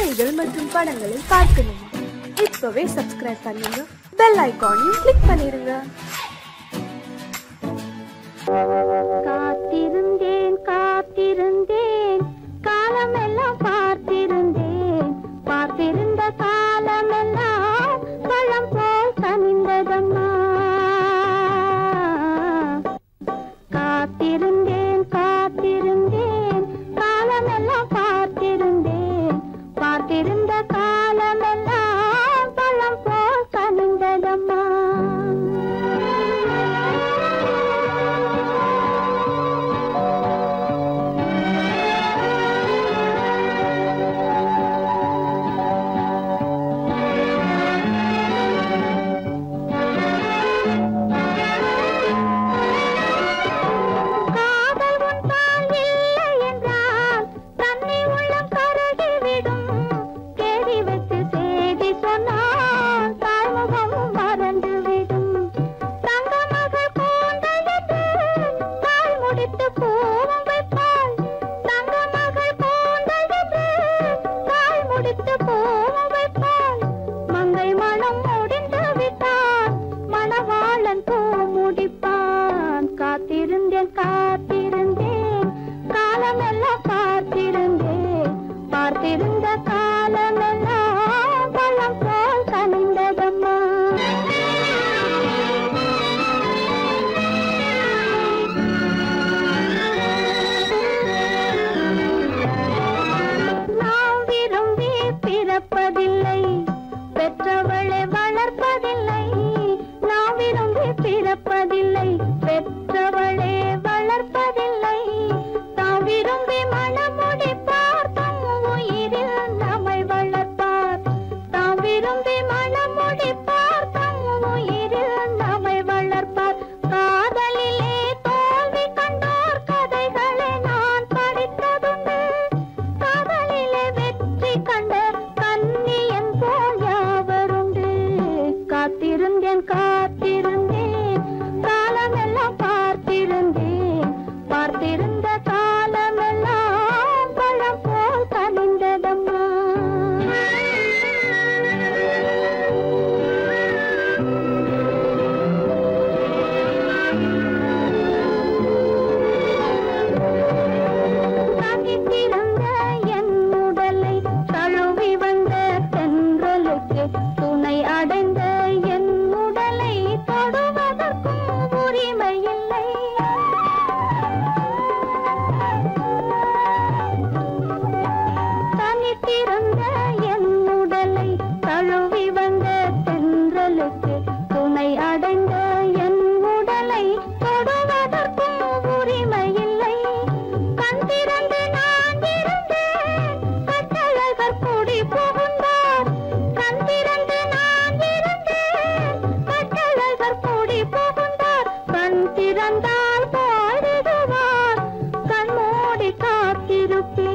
கதைகள் மற்றும் படங்களை பார்க்கணுமா? இப்பவே சப்ஸ்கிரைப் பண்ணுங்க, பெல் ஐகானையும் கிளிக் பண்ணிருங்க. காத்திருந்தேன் காத்திருந்தேன் காலமெல்லாம் பார்த்திருந்தேன், பார்த்திருந்த காலமெல்லாம் பழம் போல் கனிந்ததம்மா. காத்திருந்தேன் காத்திருந்தேன் காலமெல்லாம் பார்த்திருந்தேன், பார்த்திருந்த காலமெல்லாம் பழம் போல் கனிந்ததம்மா. காத்திருந்தேன் காத்திருந்தேன் காலமெல்லாம் பார்த்திருந்தேன், பார்த்திருந்த காலமெல்லாம் பழம் போல் கனிந்ததம்மா. நாம் விரும்பி பிறப்பதில்லை, பெற்றவளை வளர்ப்பதில்லை. நாம் விரும்பி பிறப்பதில்லை, பெற்றவளே வளர்ப்பதில்லை. தாம் விரும்பி மனமுடிப்பார், தம் உயிரில் நம்மை வளர்ப்பார். தாம் விரும்பி மனமுடிப்பார், தம் உயிரில் நம்மை வளர்ப்பார். காதலிலே தோல்வி கண்டோர் கதைகளை நான் படித்ததுண்டு, காதலிலே வெற்றி கண்ட கன்னியன் போல் யாவருண்டு. காத்திருந்தேன் காத்திருந்தேன் காலமெல்லாம் பார்த்திருந்தேன், பார்த்திருந்த காலமெல்லாம் பழம் போல் கனிந்ததம்மா. தனித்திருந்த என் உடலை தழுவி வந்த தென்றலுக்கு துணை அடைந்த என் உடலை தொடுவதற்கும் உரிமை இல்லை. தனித்திருந்த என் உடலை தழுவி வந்த தென்றலுக்கு துணை அடைந்த என் உடலை தொடுவதற்கும் உரிமை இல்லை. கண் திறந்து நான் இருந்தேன், கட்டழகர் கூடி புகுந்தார். கண் திறந்து நான் இருந்தேன், கட்டழகர் கூடி புகுந்தார். கண் திறந்தால் பாடுவார், கண் மூடி காத்திருப்பேன்.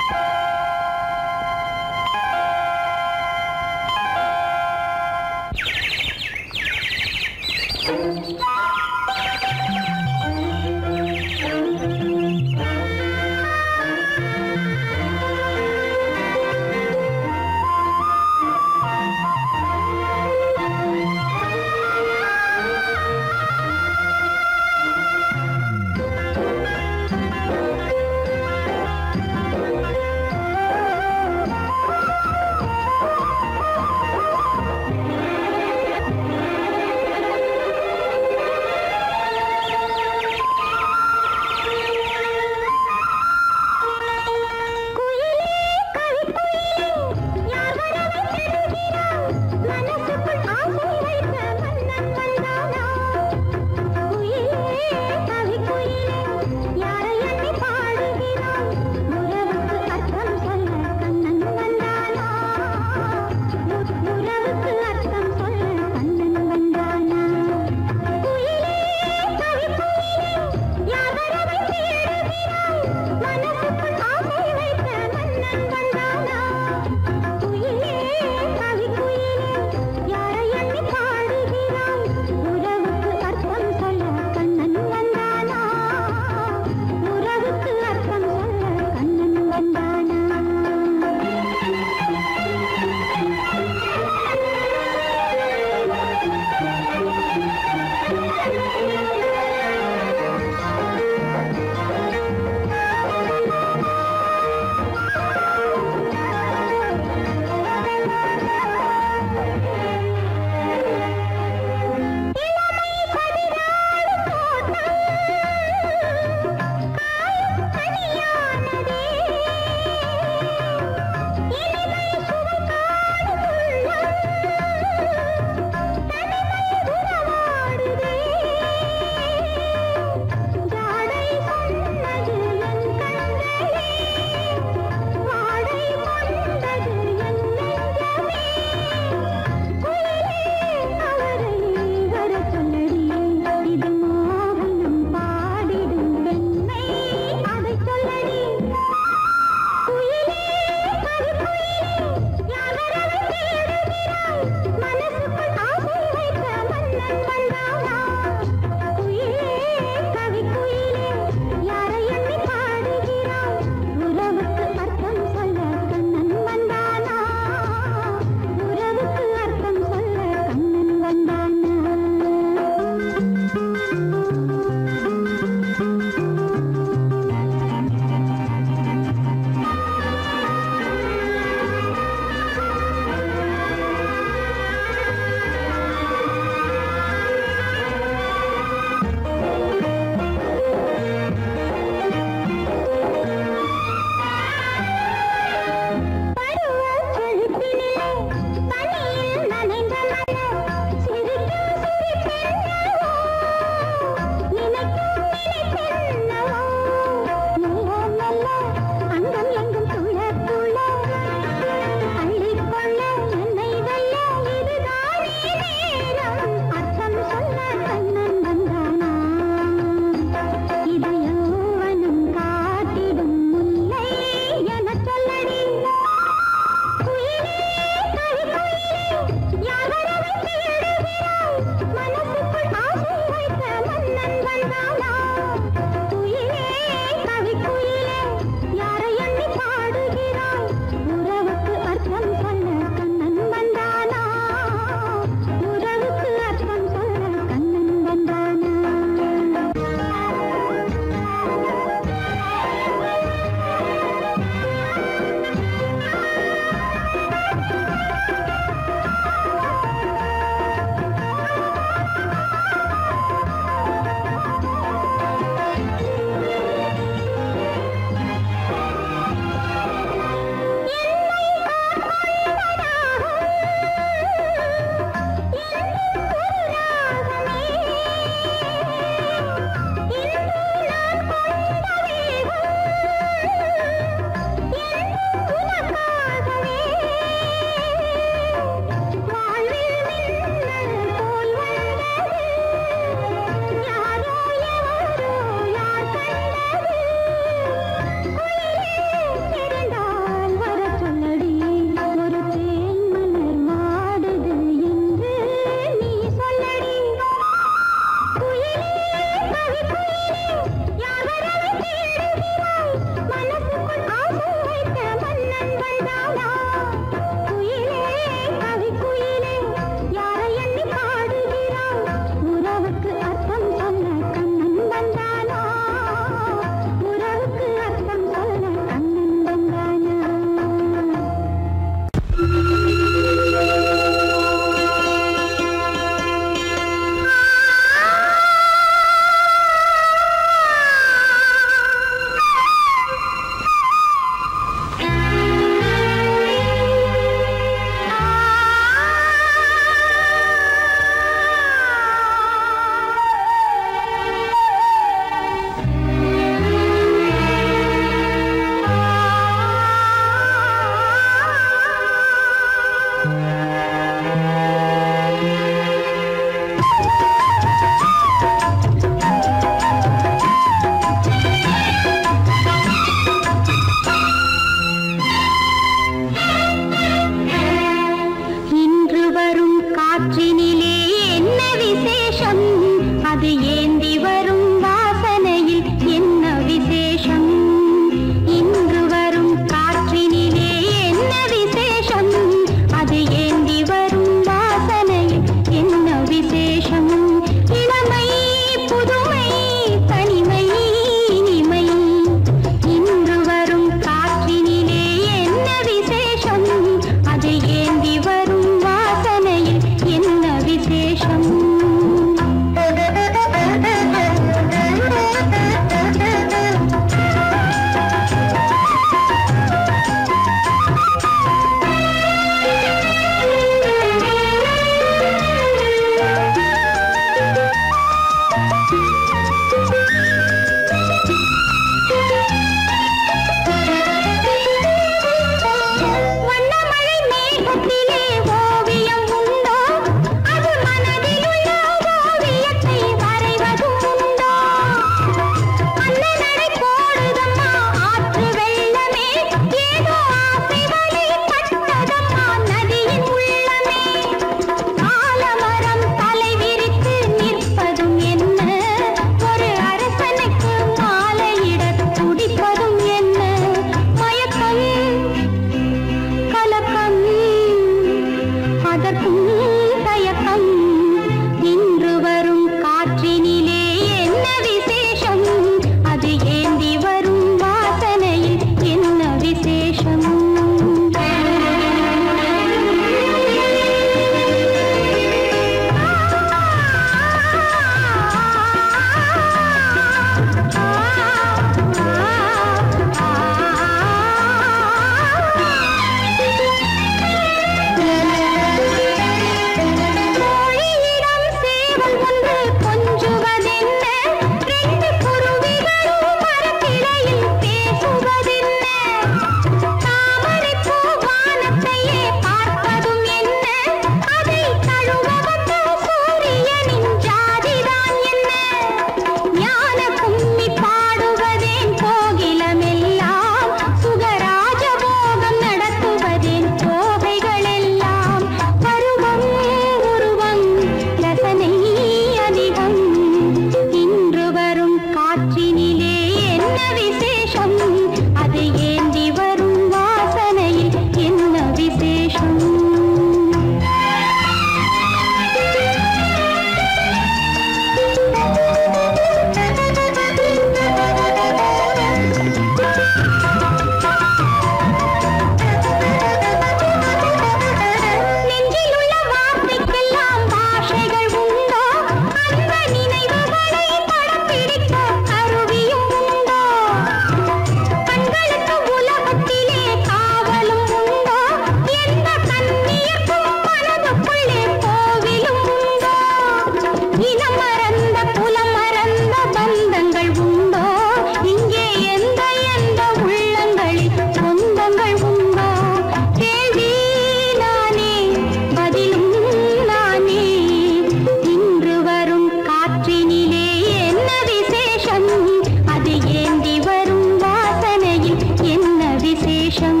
விசேஷம்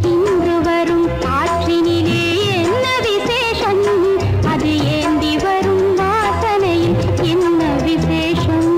இன்று வரும் காற்றினிலே என்ன விசேஷம் அது ஏந்தி வரும் வாசனையில் என்ன விசேஷம்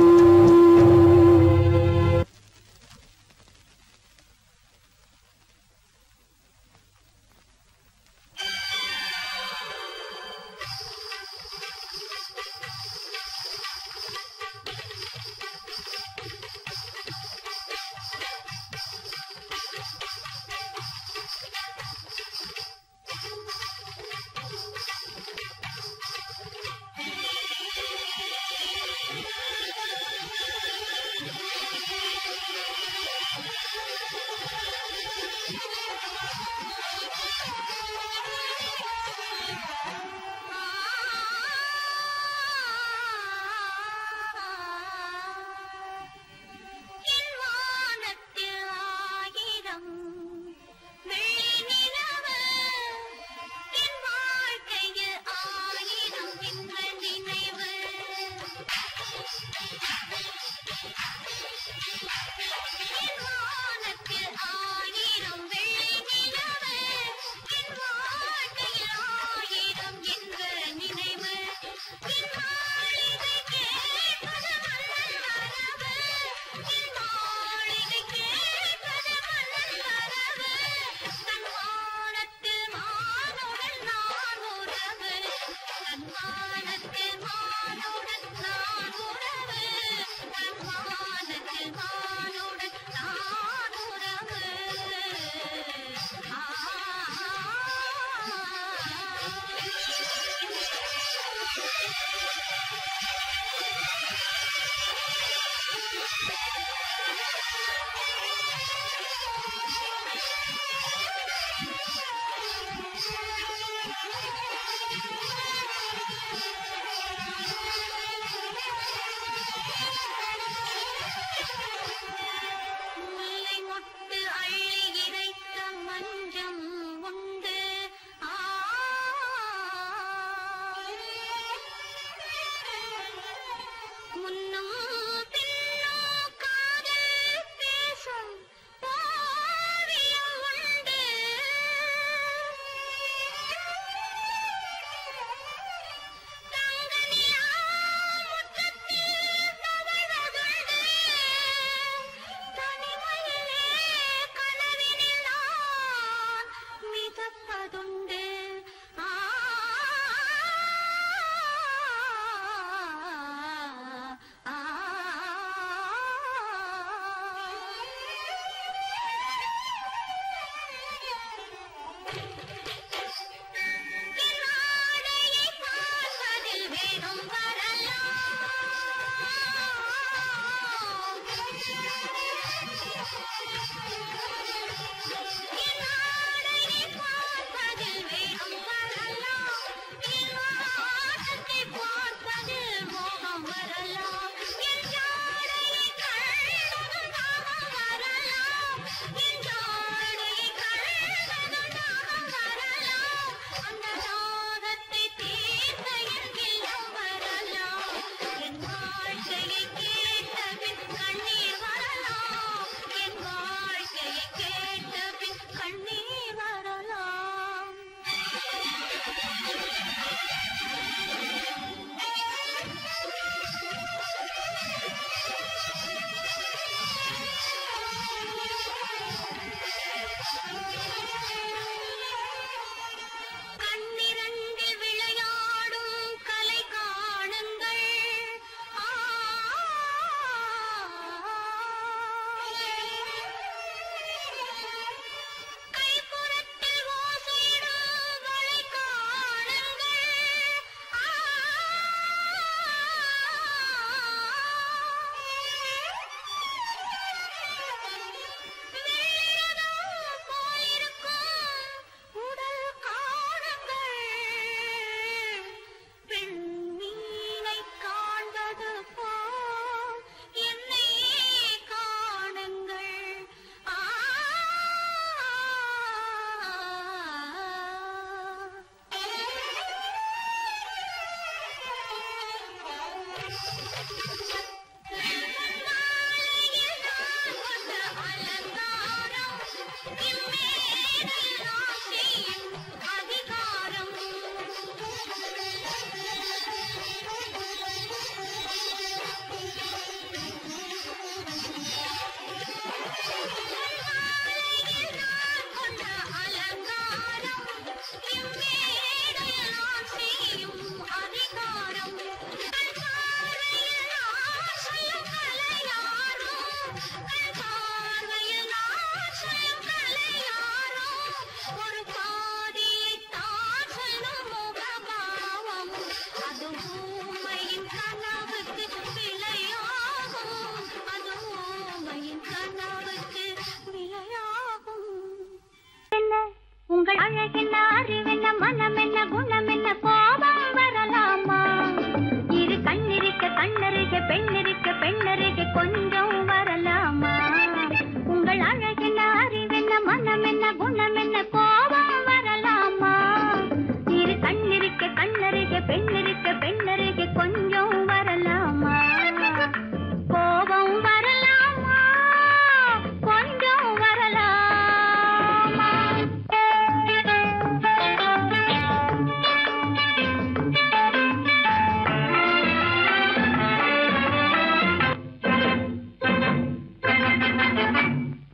அழகென்ன அறிவென்ன மனம் என்ன குணம் என்ன கோபம் வரலாமா இரு கண்ணிருக்க கண்ணருக பெண்ணிருக்க பெண்ணருக கொஞ்சம் வரலாமா உங்கள் அழகென்ன அறிவென்ன மனம் என்ன குணம் என்ன கோபம் வரலாமா இரு கண்ணிருக்க கண்ணருக பெண்ணிருக்க பெண்ணருக கொஞ்சம் வரலாமா கோபம் வரலாமா கொஞ்சம் வரலாமா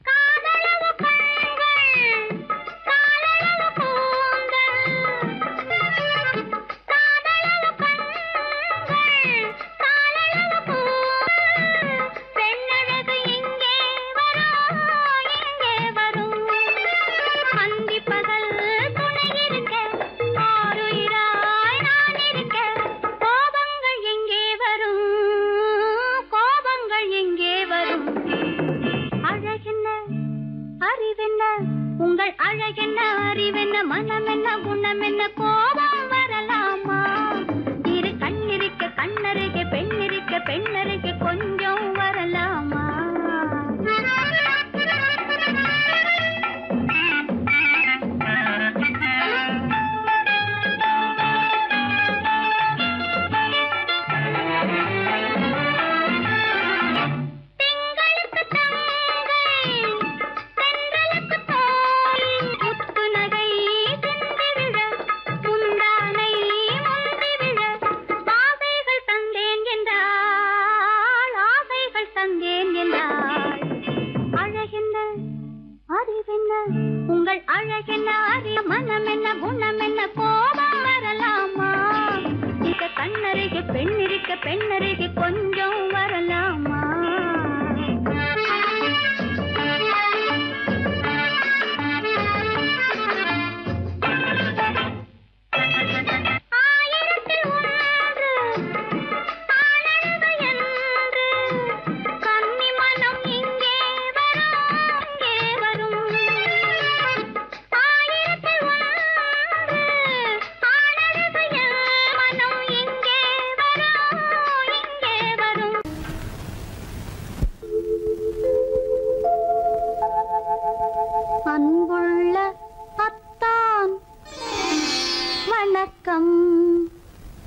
காதளவு கண்கள் காலளவு கூந்தல் காதளவு கண்கள் காலளவு கூந்தல் பெண்ணழகு இங்கே வரும் அந்தி பகல் துணை இருக்க ஆருயிராய் நான் இருக்க கோபங்கள் எங்கே வரும் கோபங்கள் எங்கே வரும் அழகென்ன அறிவென்ன உங்கள் அழகென்ன அறிவென்ன மனம் என்ன குணம் என்ன கோபம் வரலாமா இரு கண்ணிருக்க கண்ணருக பெண்ணிருக்க பெண்ணருக கொஞ்சம் வரலாமா திங்களுக்கு தங்கை தென்றலுக்கு தோல் முத்துநகை சிந்தி விழ முந்தானை முந்தி விழ ஆசைகள் தந்தேன் என்றாள் ஆசைகள் தந்தேன் என்றாள் அழகென்ன அறிவென்ன உங்கள் அழகென்ன அறி மனம் என்ன குணம் என்ன கோபம் வரலாமா இத கண்ணருக பெண்ணிருக்க பெண்ணருக கொஞ்சம் வரலாமா ஆயிரத்தில் ஒன்று ஆனழகு என்று கன்னி மனம் இங்கே வரும் ஆயிரத்தில் ஒன்று ஆனழகு மனம் இங்கே வரும் அன்புள்ள அத்தான் வணக்கம்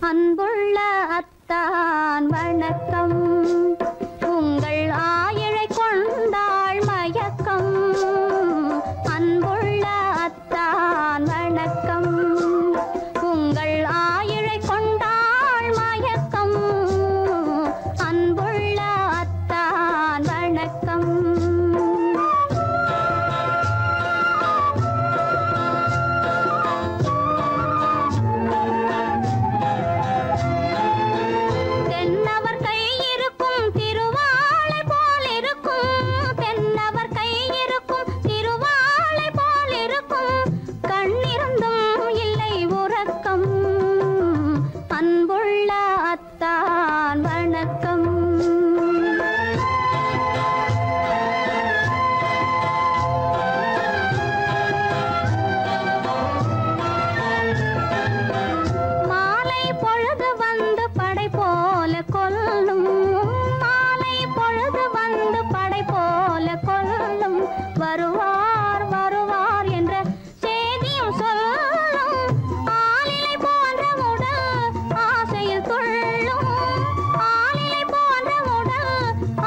அன்புள்ள அத்தான் வணக்கம் உங்கள் ஆயிழை கொண்டாள் மயக்கம் அன்புள்ள அத்தான் வணக்கம் உங்கள் ஆயிழை கொண்டாள் மயக்கம் அன்புள்ள அத்தான் வணக்கம் தென்னவர் கை இருக்கும் திருவாளை போல் இருக்கும் தென்னவர் கை இருக்கும் திருவாளை போல் இருக்கும் கண்ணிருந்தும் இல்லை உறக்கம் அன்புள்ள அத்தான் வணக்கம் மாலை பொழுது வந்து படை போல கொல்லும் மாலை பொழுது வந்து படை போல கொல்லும் வருவார் வருவார் என்ற செய்தியும் சொல்லும் ஆளிலை போன்ற உடல் ஆசையில் துள்ளும் ஆளிலை போன்ற உடல்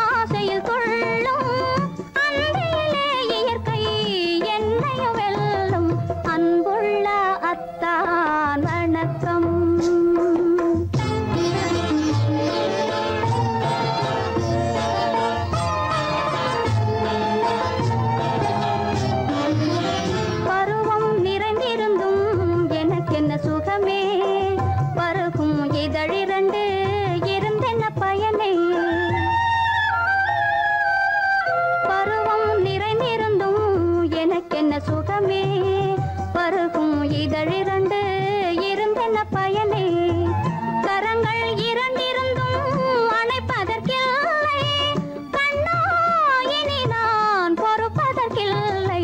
ஆசையில் துள்ளும் அன்றையிலே இயற்கை என்னையும் வெல்லும் அன்புள்ள அத்தான் வணக்கம் பருவம் நிறைந்திருந்தும் எனக்கென்ன சுகமே பருகும் இதழிரண்டு இருந்தென்ன பயனே பருவம் நிறைந்திருந்தும் எனக்கென்ன சுகமே பருகும் இதழிரண்டு இருந்தென்ன பயனே கரங்கள் இரண்டிருந்தும் அணைப்பதற்கில்லை கண்ணா இனி நான் பொறுப்பதற்கில்லை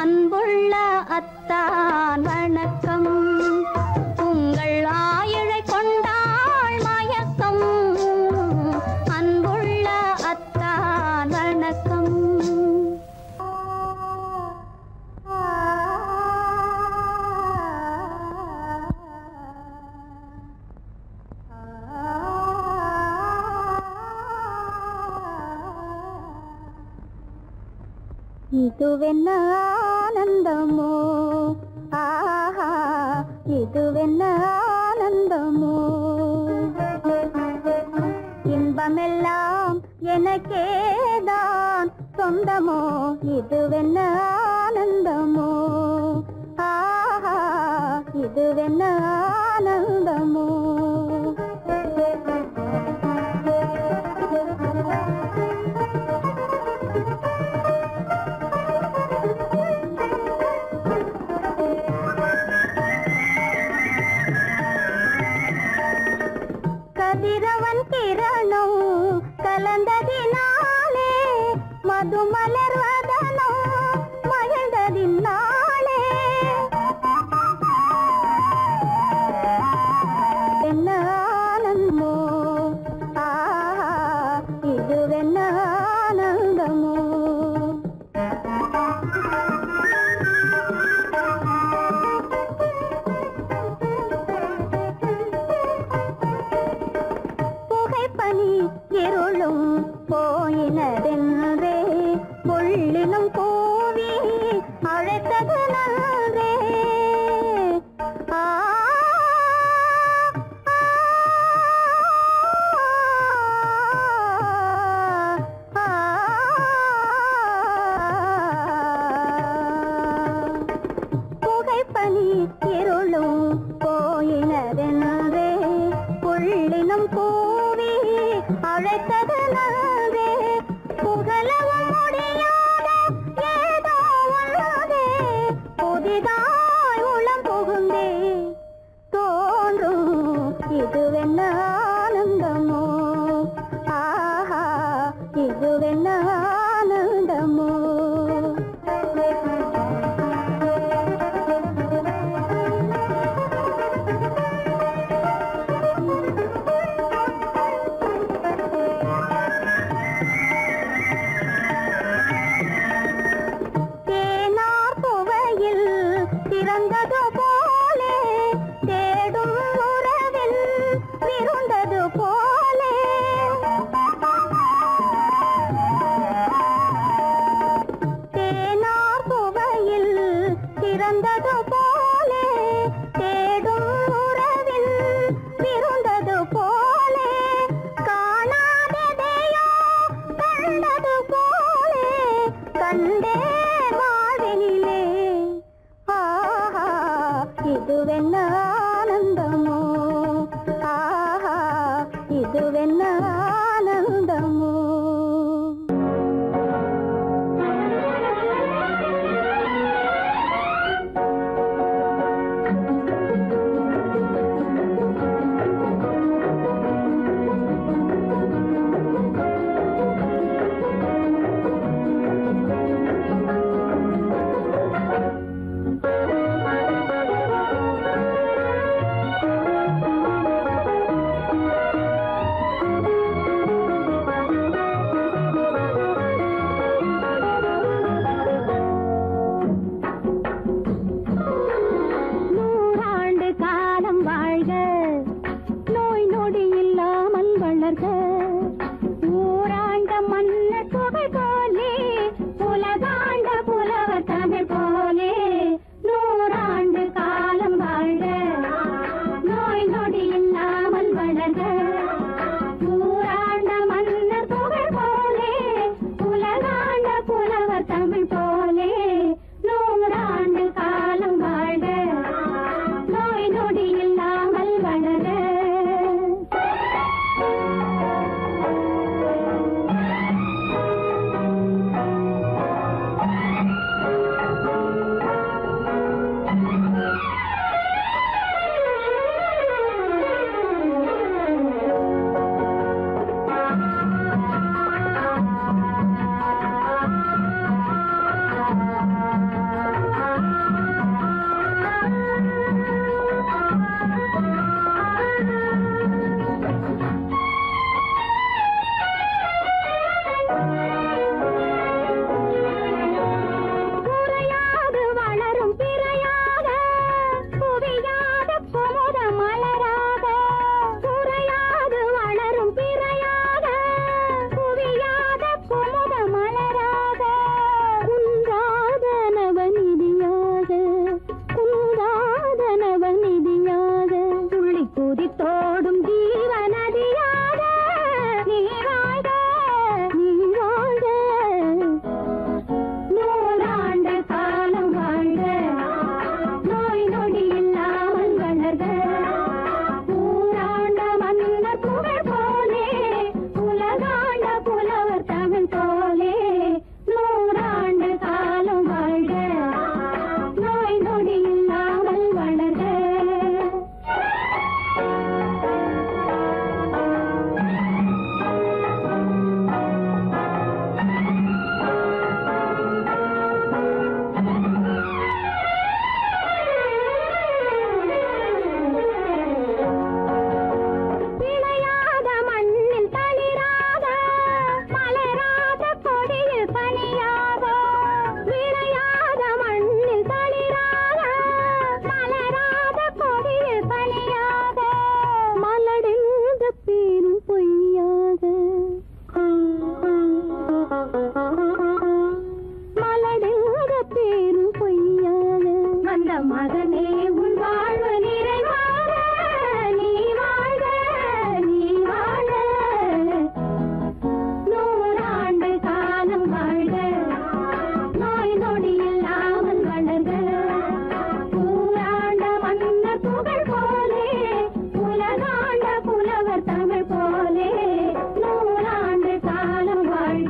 அன்புள்ள அத்தான் வணக்கம். உங்கள் ஆயிழை கொண்டாள் மயக்கம். அன்புள்ள அத்தான் வணக்கம். இதுவென்ன ஆனந்தமோ, ஆஹா இதுவென்ன ஆனந்தமோ, இன்பமெல்லாம் எனக்கேதான் சொந்தமோ, இதுவென்ன ஆனந்தமோ, ஆஹா இதுவென்ன ஆனந்தமோ. கதிரவன் கிரணம் கலந்ததினாலே, மது மலர்வதனோ மகிழ்ந்ததினாலே, என்ன ஆனந்தமோ, ஆஹா இதுவென்ன ஆனந்தமோ. புகைப்பனி இருளும் போயினதென்றே, புள்ளினும் கூவி அழைத்தது நன்றே. ஆ புகைப்பனி இருளும் போயினதென்றே, புள்ளினும் கூவி அழைத்தது நன்றே. புகழவும் முடியாத ஏதோ உள்ளதே, புதிதாய் உளம் புகுந்தே தோன்றும் இதுவென்ன ஆனந்தமோ, ஆஹா இதுவென்ன ஆனந்தமோ. பிறந்தது போலே, தேடும் உறவில் விருந்தது போலே, தேனார் புவையில் பிறந்தது போலே, தேடும் உறவில் விருந்தது போலே, காணாததையோ கண்டது போலே, கண்டே வாழ்வினிலே, ஆஹா இதுவென்ன ஆனந்தமோ, ஆஹா இதுவென்ன ஆனந்தமோ. மகனே உன் வாழ்வு நிறைவாக நீ வாழ்க நீ வாழ 100 ஆண்டு காலம் வாழ்க நோய் நொடி இல்லாமல் வளர்க ஊராண்ட மன்னர் புகழ் போலே உலகாண்ட புலவர் தமிழ் போலே 100 ஆண்டு காலம் வாழ்க.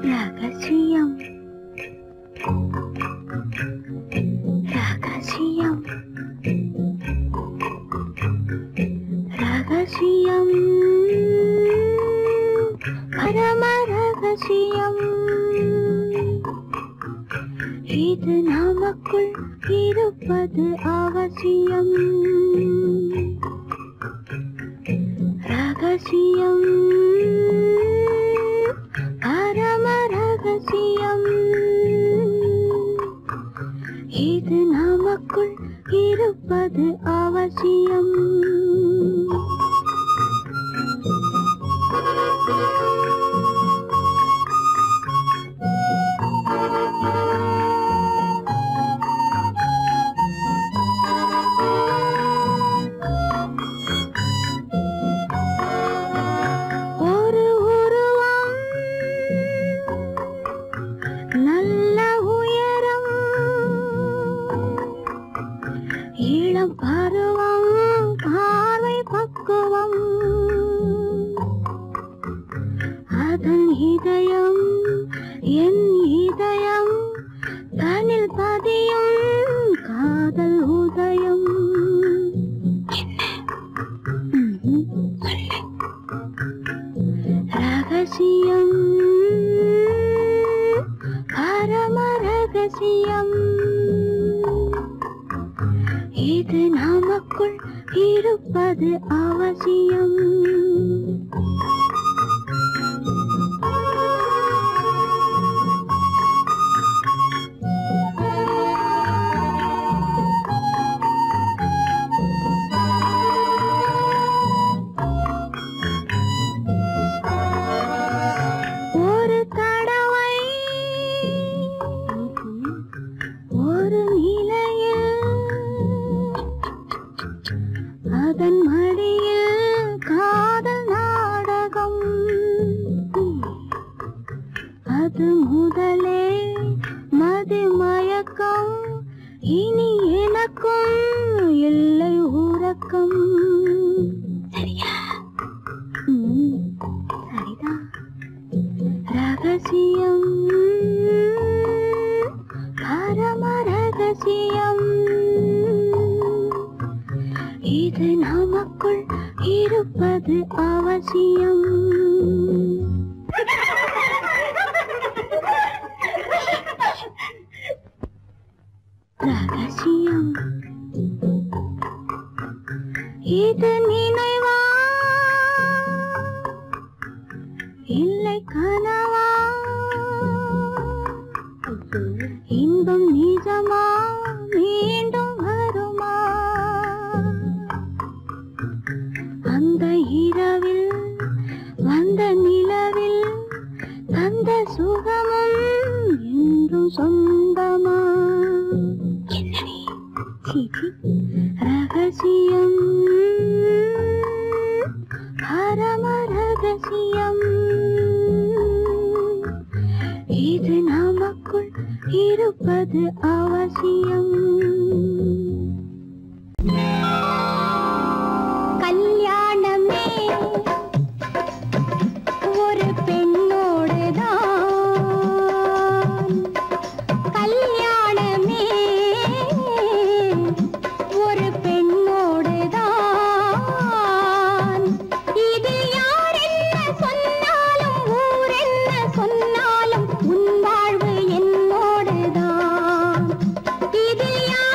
ரகசியம் ரகசியம் ரகசியம் பரம ரகசியம் இது நமக்குள் இருப்பது அவசியம் ரகசியம் பரம ரகசியம் இது நமக்குள் இருப்பது அவசியம் ஒரு உருவம் நல்ல உயரம் இளம் பருவம் பார்வை பக்குவம் அதன் இதயம் என் இதயம் தனில் பதியும் காதல் உதயம் ரகசியம் பரம ரகசியம் இது நமக்குள் இருப்பது அவசியம் ஒரு தடவை ஒரு நிலையில் அதன் மடியில் காதல் நாடகம் அது முதலே மதிமயக்கம் இனி எனக்கும் இல்லை உறக்கம் சரியா சரிதான் ரகசியம் பரம ரகசியம் இது நமக்குள் இருப்பது அவசியம் ரகசியம் இது நினைவா இல்லை கனவா இன்பம் நிஜமா மீண்டும் வருமா அந்த இரவில் வந்த நிலவில் தந்த சுகமும் என்றும் சொந்தமா ரகசியம் பரம ரகசியம் இது நமக்குள் இருப்பது அவசியம் கல்யாணமே ஒரு பெண்ணோடுதான் கல்யாணமே ஒரு பெண்ணோடுதான் இது யார் என்ன சொன்னாலும் ஊர் என்ன சொன்னாலும் உன் வாழ்வு என்னோடுதான் இது யார்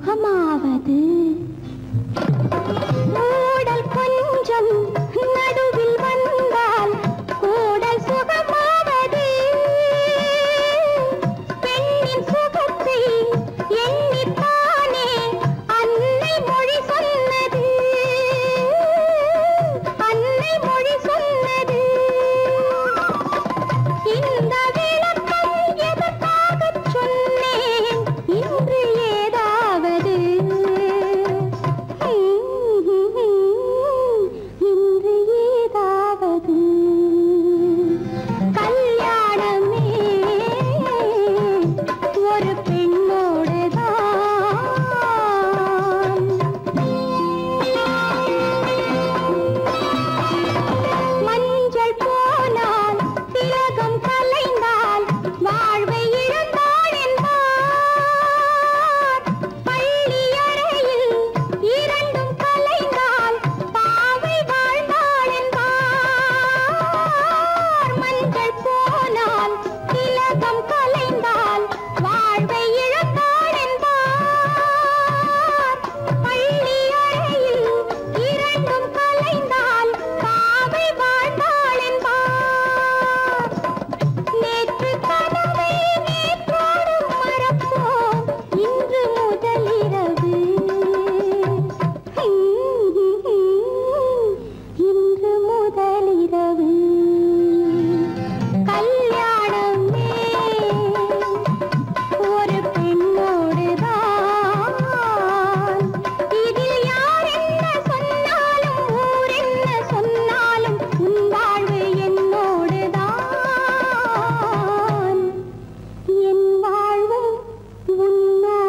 சுகமாவது கூடல் கொஞ்சம் நடுவில் வந்தால் கூடல் சுகமாவது பெண்ணின் சுகத்தை எண்ணித்தானே அன்னை மொழி சொன்னது அன்னை மொழி சொன்னது இந்த விளக்கம் எதற்காகச் சொன்னேன் இன்று ஏதாவது இன்று ஏதாவது கல்யாணமே ஒரு பெண்ணோடுதான் மஞ்சள் போனால் திலகம் கலைந்தால் வாழ்வை இழந்தாள் என்பார் பள்ளி அறையில் இரண்டும் கலைந்தால் பாவை வாழ்ந்தாள் என்பார் மஞ்சள் போனால் திலகம் கலைந்தால் வாழ்வை இழந்தாள் என்பார் பள்ளி அறையில் இரண்டும் கலைந்தால் பாவை வாழ்ந்தாள் என்பார் நேற்று கனவை நேற்றோடு மறப்போம் இன்று முதலிரவு இன்று முதலிரவு கல்யாணமே ஒரு பெண்ணோடுதான் இதில் யார் என்ன சொன்னாலும் ஊர் என்ன சொன்னாலும் உன் வாழ்வு என்னோடுதான் என் வாழ்வும் உன்னோடுதான்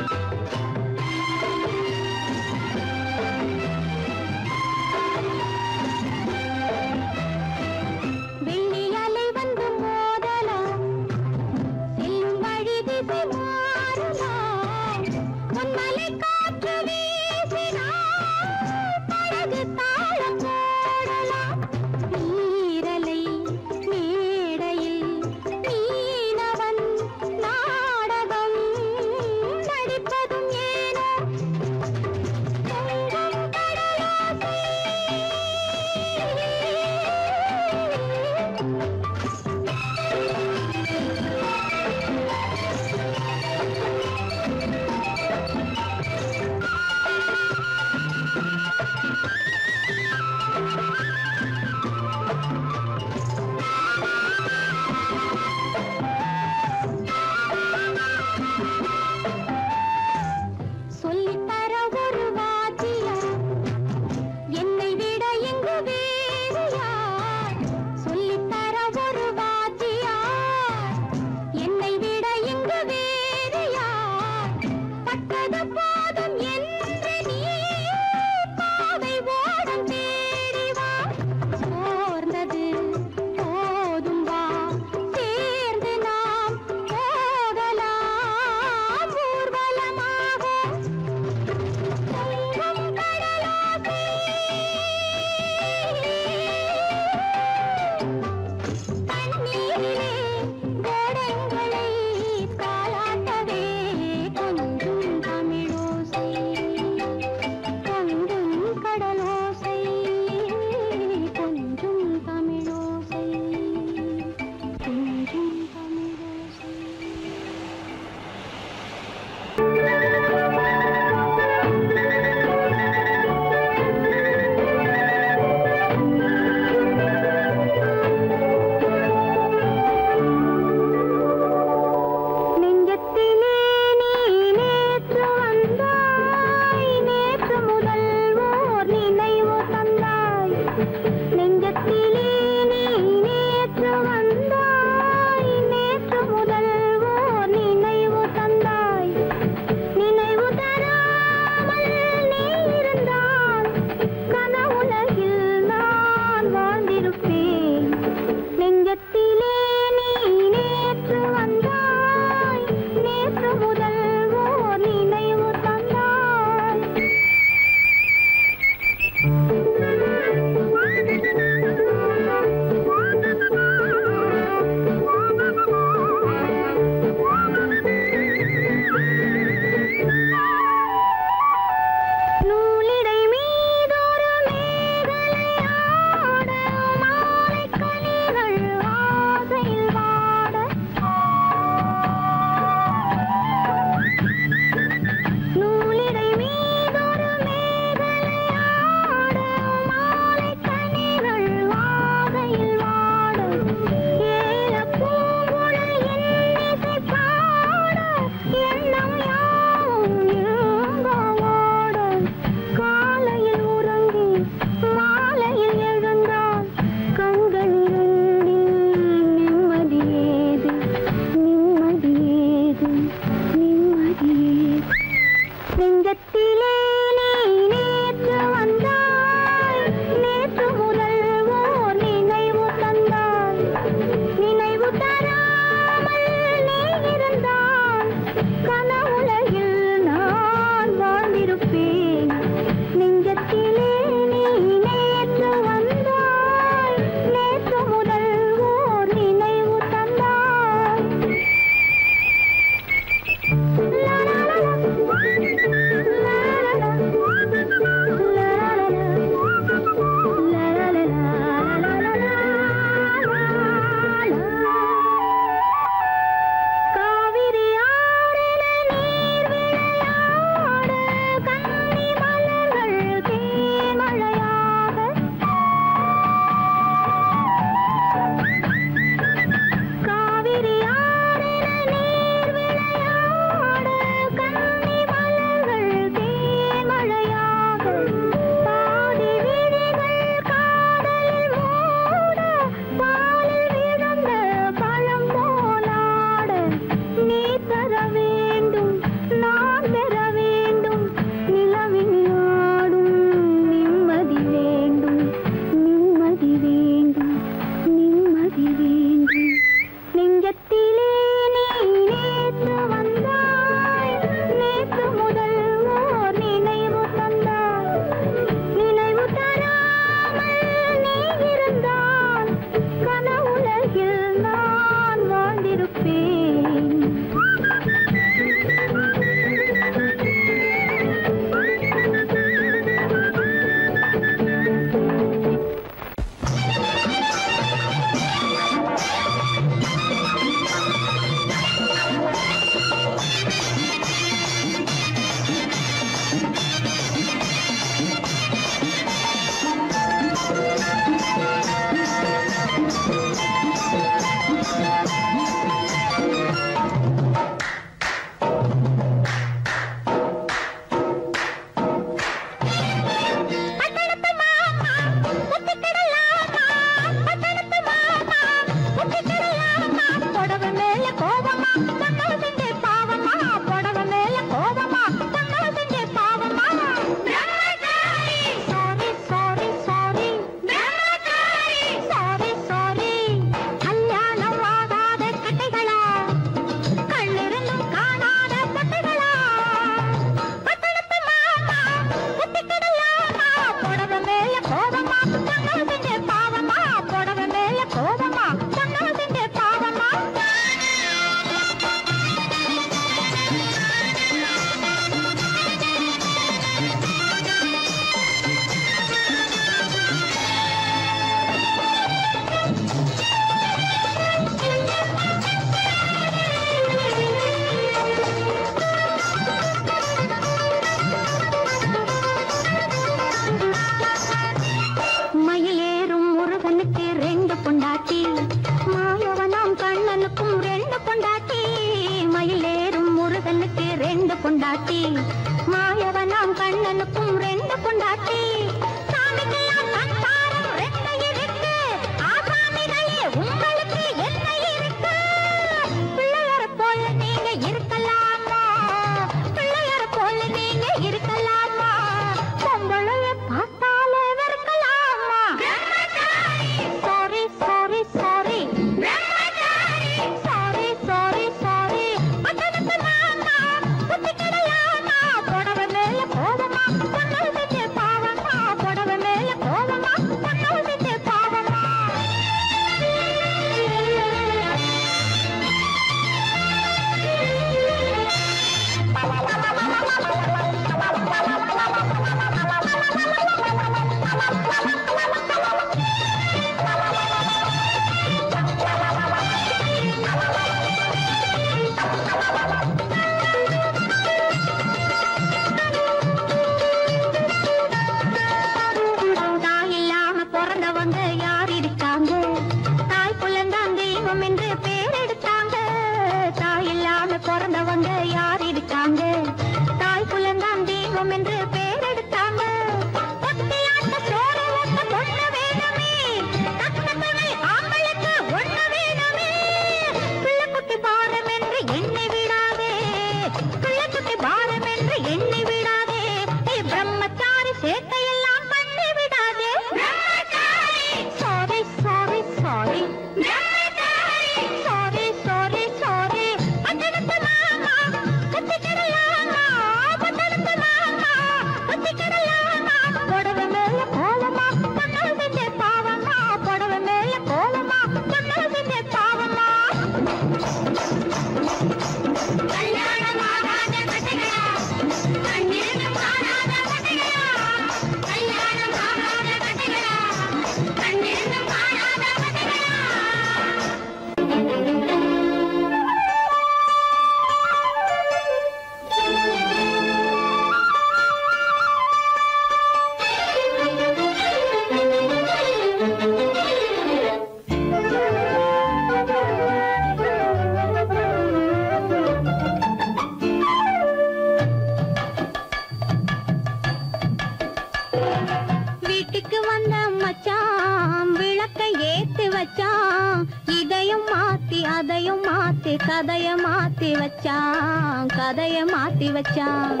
வச்சான் விளக்கை ஏத்தி வச்சான் இதையும் மாத்தி அதையும் மாத்தி கதைய மாத்தி வச்சான் கதைய மாத்தி வச்சான்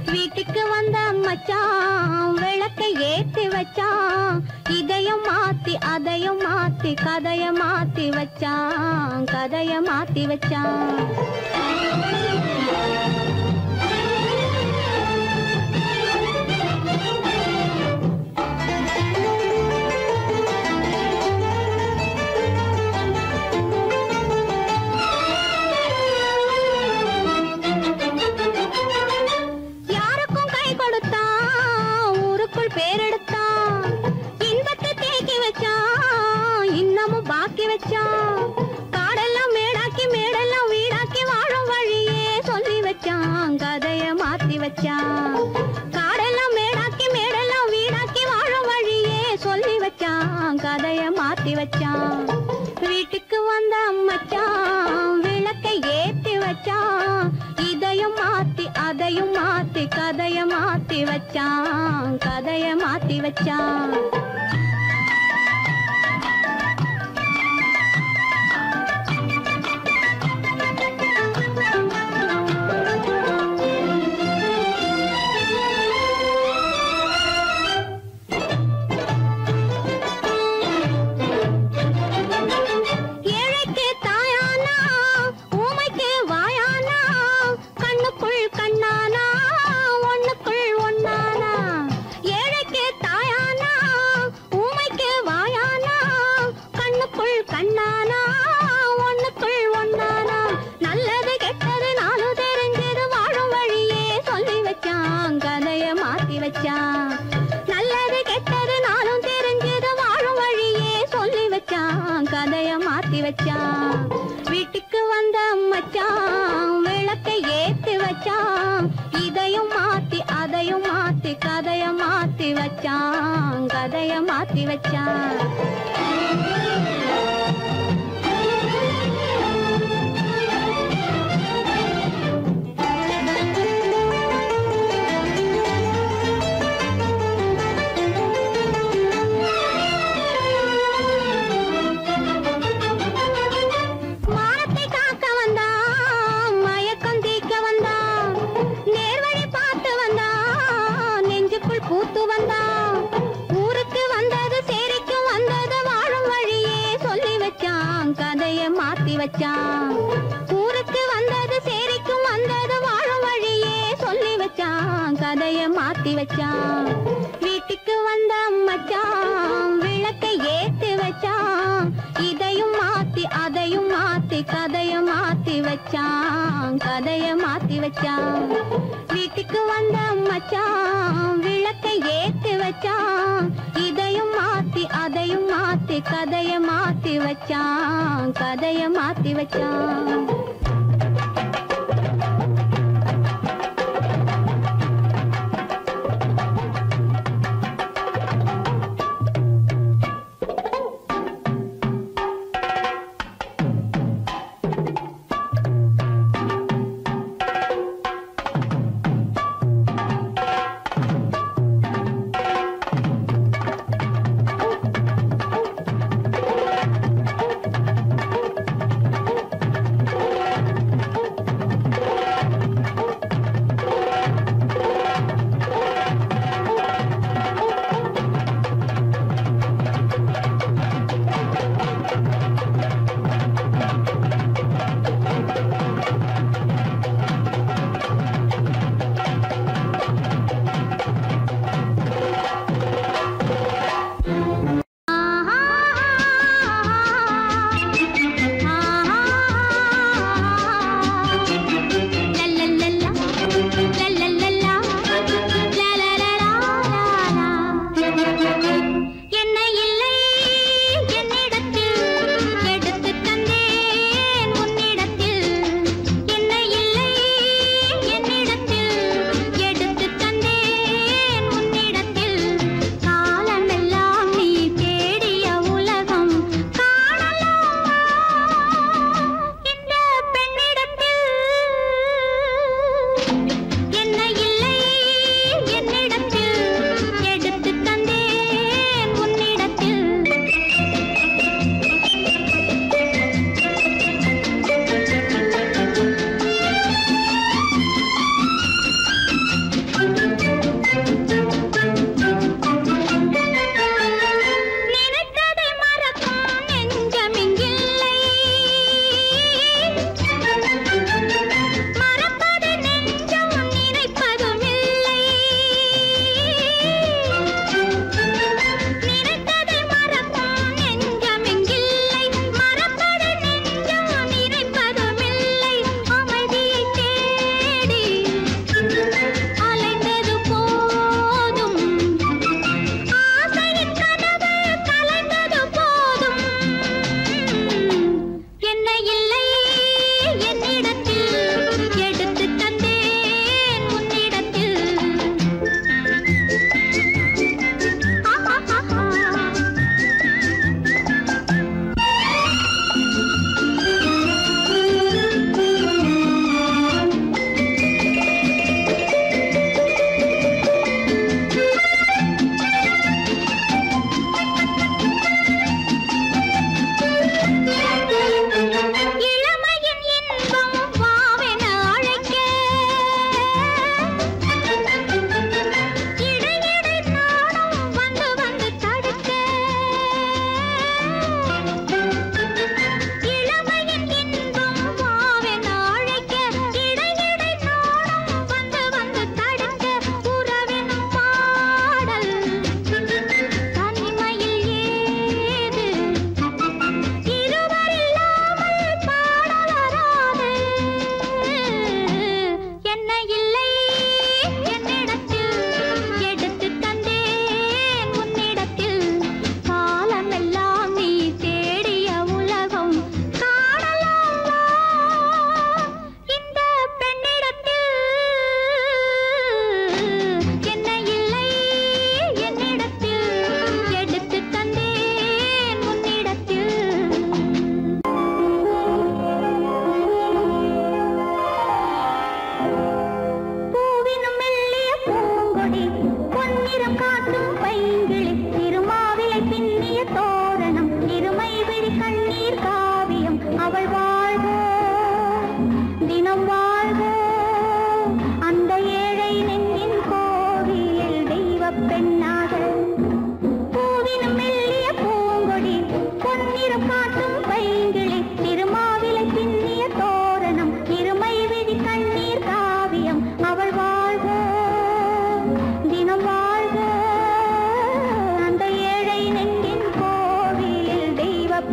வீட்டுக்கு வந்த மச்சான் விளக்கை ஏத்தி வச்சான் இதையும் மாத்தி அதையும் மாத்தி கதைய மாத்தி வச்சான் கதைய மாத்தி வச்சான் காடெல்லாம் மேடாக்கி மேடெல்லாம் வீடாக்கி வாழும் வழியே சொல்லி வச்சான் கதைய மாத்தி வச்சான் காடெல்லாம் மேடாக்கி மேடெல்லாம் வீடாக்கி வாழும் வழியே சொல்லி வச்சான் கதைய மாத்தி வச்சான் வீட்டுக்கு வந்த மச்சான் விளக்கை ஏத்தி வச்சான் இதையும் மாத்தி அதையும் மாத்தி கதைய மாத்தி வச்சான் கதைய மாத்தி வச்சான் நல்லது கெட்டது நாளும் தெரிஞ்சது வாழும் வழியே சொல்லி வச்சான் கதைய மாத்தி வச்சான் வீட்டுக்கு வந்த மச்சான் விளக்கை ஏத்தி வச்சான் இதையும் மாத்தி அதையும் மாத்தி கதைய மாத்தி வச்சான் கதைய மாத்தி வச்சான் பூத்து வந்தான் ஊருக்கு வந்தது சேரிக்கும் வந்தது வாழும் வழியே சொல்லி வச்சான் கதைய மாத்தி வச்சான் ஊருக்கு வந்தது சேரிக்கும் வந்தது வாழும் வழியே சொல்லி வச்சான் கதைய மாத்தி வச்சான் வீட்டுக்கு வந்த மச்சான் விளக்கை ஏத்தி வச்சான் இதையும் மாத்தி அதையும் மாத்தி கதைய மாத்தி வச்சான் கதைய மாத்தி வச்சான் வீட்டுக்கு வந்த மச்சான் விளக்கை ஏத்தி வச்சான் இதையும் மாத்தி அதையும் மாத்தி கதைய மாத்தி வச்சான் கதைய மாத்தி வச்சான்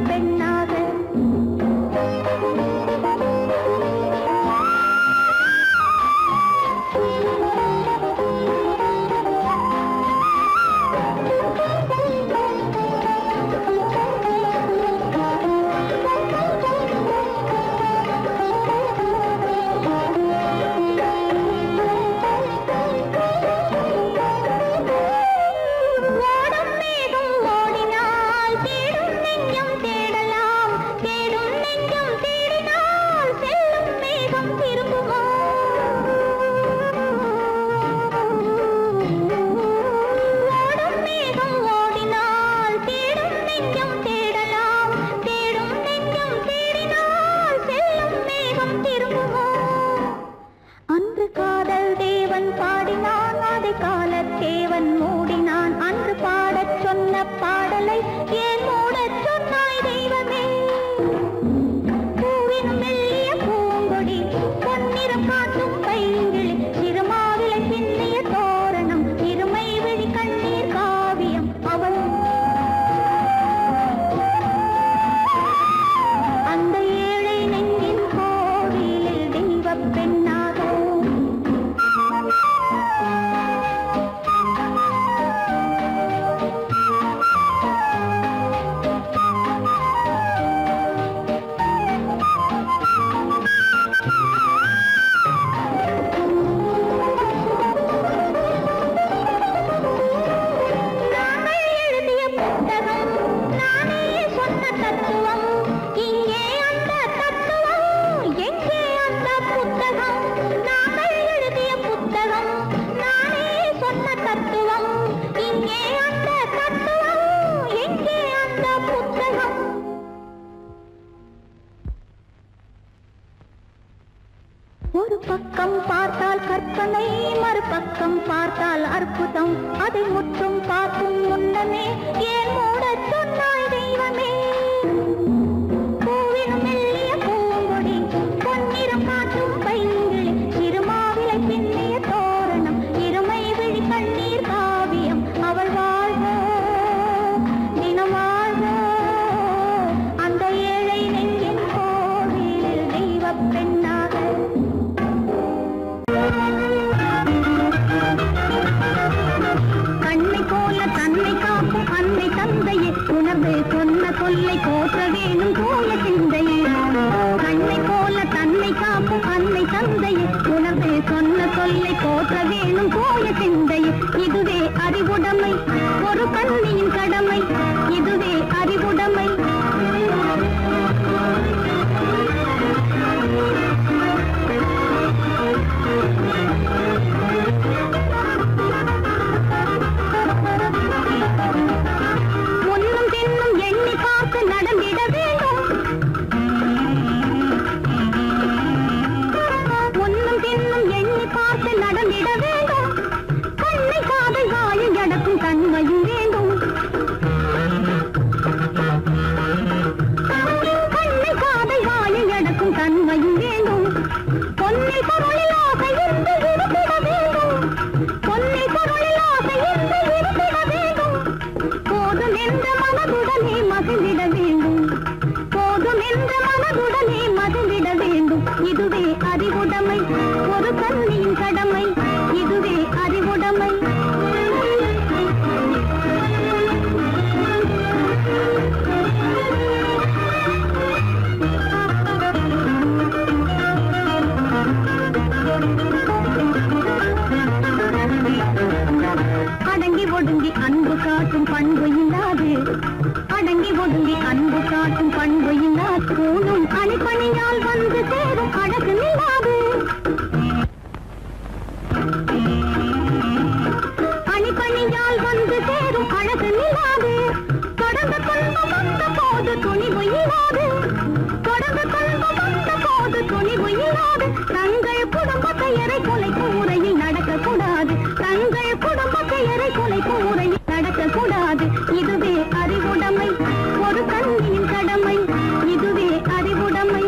பெண்ணாக ஒரு பக்கம் பார்த்தால் கற்பனை, மறுபக்கம் பார்த்தால் அற்புதம். அதை முற்றும் பார்க்கும் முன்னமே ஏன் மூடச் சொன்னாய் தெய்வமே? பூவினும் மெல்லிய பூங்கொடி, பொன்னிறம் காட்டும் பைங்கிளி, இருமாவிலை பின்னிய தோரணம், இருமை விழி கண்ணீர் காவியம். அவள் வாழ்க, தினம் வாழ்க, அந்த ஏழை நெஞ்சின் கோவிலில் தெய்வப் பெண்ணாக. கண்ணை போல தன்னை காக்கும் அன்னை தந்தையே, உணர்வு சொன்ன சொல்லை போற்ற வேணும் போல சிந்தையே. கண்ணை போல தன்னை காக்கும் அன்னை தந்தையே, உணர்வு சொன்ன சொல்லை போற்ற வேணும் போல சிந்தையே. இதுவே அறிவுடைமை, ஒரு கண்ணியின் கடமை, இதுவே அறிவுடைமை. நடந்திட வேண்டும், ஒன்னும் பின்னும் எண்ணி பார்த்து நடந்திட வேண்டும். கண்ணை காதல் வாயில் அடக்கும் தன்மையும் வேண்டும். கண்ணை காதல் வாயில் அடக்கும் தன்மையும் வேண்டும். பொன்னை பொருளில் ஆசை இருந்து இருந்திட வேண்டும். பொன்னை பொருளில் ஆசை இருந்து இருந்திட வேண்டும். போதும் என்ற மனதுடனே மகிழ்ந்திட வேண்டும். போதும் என்ற மனதுடனே மகிழ்ந்திட வேண்டும். இதுவே அறிவுடைமை, ஒரு கண்ணியின் கடமை, இதுவே அறிவுடைமை. அடங்கி ஒடுங்கி அன்பு காட்டும் பண்பு இல்லாது, அடங்கி ஒடுங்கி அன்பு காட்டும் பண்பு இல்லாது, கூணும் அணிப்பணியால் வந்து சேரும் அழகு நில்லாது. அணிப்பணியால் வந்து சேரும் அழகு நில்லாது. தொடர்ந்து துன்பம் வந்த போது துணிவு இல்லாது. தொடர்ந்து துன்பம் வந்த போது துணிவு இல்லாது. தங்கள் குடும்ப பெயரை கொலைக்கும் முறையில் நடக்கக்கூடாது. தங்கள் குடும்ப பெயரை கொலைக்கும் முறையில் நடக்கக்கூடாது. இதுவே அறிவுடைமை, ஒரு கண்ணியின் கடமை, இதுவே அறிவுடைமை.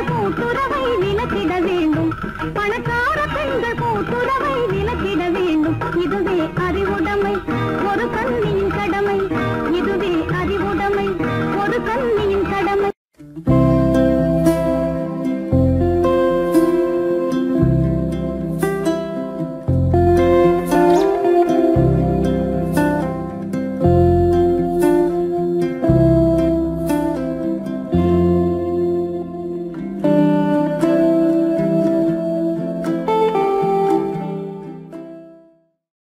பெண்கள் கூட்டுறவை விலக்கிட வேண்டும். பணக்கார பெண்கள் கூட்டுறவை விலக்கிட வேண்டும். இதுவே அறிவுடைமை. ஒரு கண்ணி